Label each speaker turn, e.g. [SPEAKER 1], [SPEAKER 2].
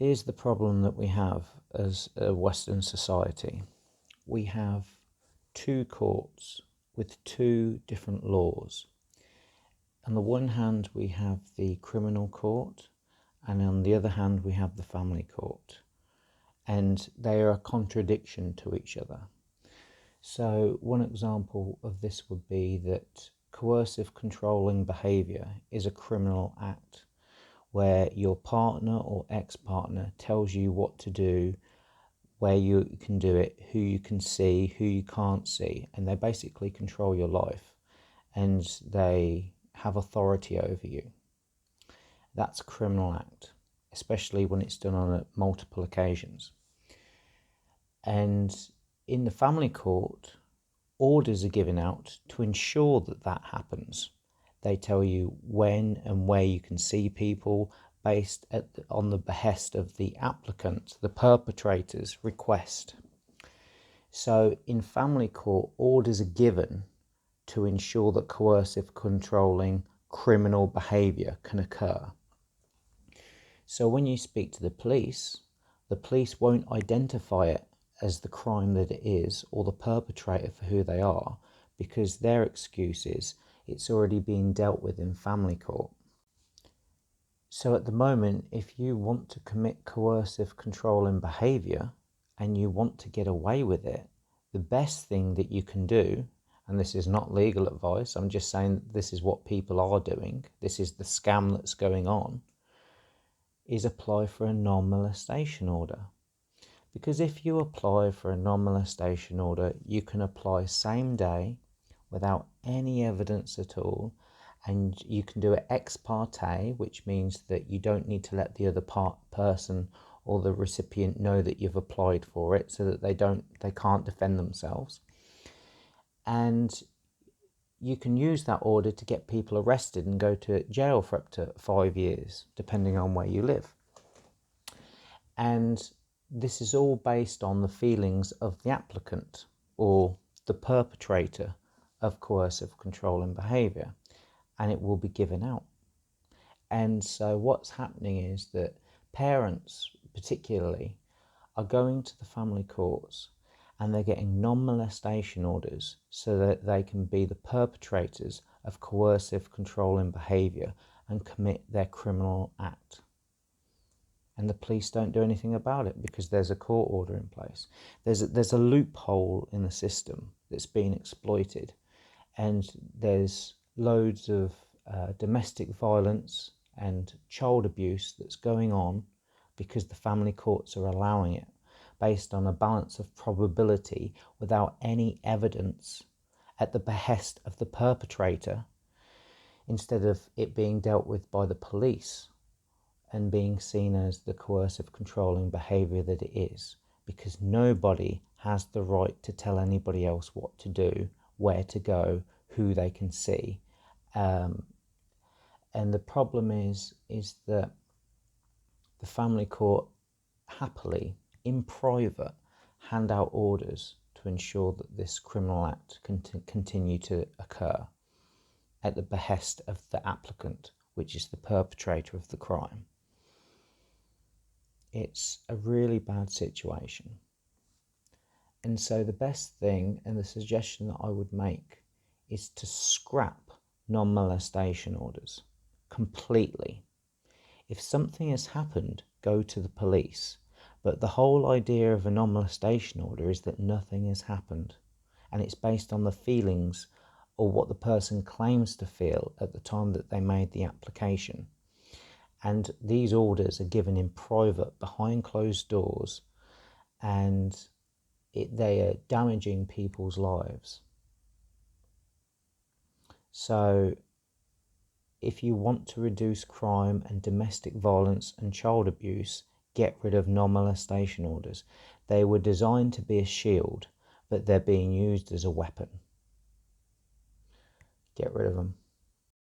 [SPEAKER 1] Here's the problem that we have as a Western society. We have two courts with two different laws. On the one hand, we have the criminal court, and on the other hand, we have the family court. And they are a contradiction to each other. So one example of this would be that coercive controlling behaviour is a criminal act, where your partner or ex-partner tells you what to do, where you can do it, who you can see, who you can't see, and they basically control your life and they have authority over you. That's a criminal act, especially when it's done on multiple occasions. And in the family court, orders are given out to ensure that that happens. They tell you when and where you can see people based on the behest of the applicant, the perpetrator's request. So in family court, orders are given to ensure that coercive controlling criminal behaviour can occur. So when you speak to the police won't identify it as the crime that it is or the perpetrator for who they are, because their excuse is it's already being dealt with in family court. So at the moment, if you want to commit coercive controlling behaviour and you want to get away with it, the best thing that you can do, and this is not legal advice, I'm just saying this is what people are doing, this is the scam that's going on, is apply for a non-molestation order. Because if you apply for a non-molestation order, you can apply same day without any evidence at all, and you can do it ex parte, which means that you don't need to let the other person or the recipient know that you've applied for it, so that they can't defend themselves. And you can use that order to get people arrested and go to jail for up to 5 years, depending on where you live. And this is all based on the feelings of the applicant or the perpetrator of coercive controlling behaviour, and it will be given out. And so what's happening is that parents particularly are going to the family courts and they're getting non-molestation orders so that they can be the perpetrators of coercive controlling behaviour and commit their criminal act. And the police don't do anything about it because there's a court order in place. There's a loophole in the system that's being exploited, and there's loads of domestic violence and child abuse that's going on because the family courts are allowing it based on a balance of probability without any evidence at the behest of the perpetrator, instead of it being dealt with by the police and being seen as the coercive controlling behaviour that it is, because nobody has the right to tell anybody else what to do, where to go, who they can see. And the problem is that the family court happily, in private, hand out orders to ensure that this criminal act can continue to occur at the behest of the applicant, which is the perpetrator of the crime. It's a really bad situation. And so the best thing, and the suggestion that I would make, is to scrap non-molestation orders completely. If something has happened, go to the police. But the whole idea of a non-molestation order is that nothing has happened. And it's based on the feelings or what the person claims to feel at the time that they made the application. And these orders are given in private, behind closed doors, and they are damaging people's lives. So if you want to reduce crime and domestic violence and child abuse, get rid of non-molestation orders. They were designed to be a shield, but they're being used as a weapon. Get rid of them.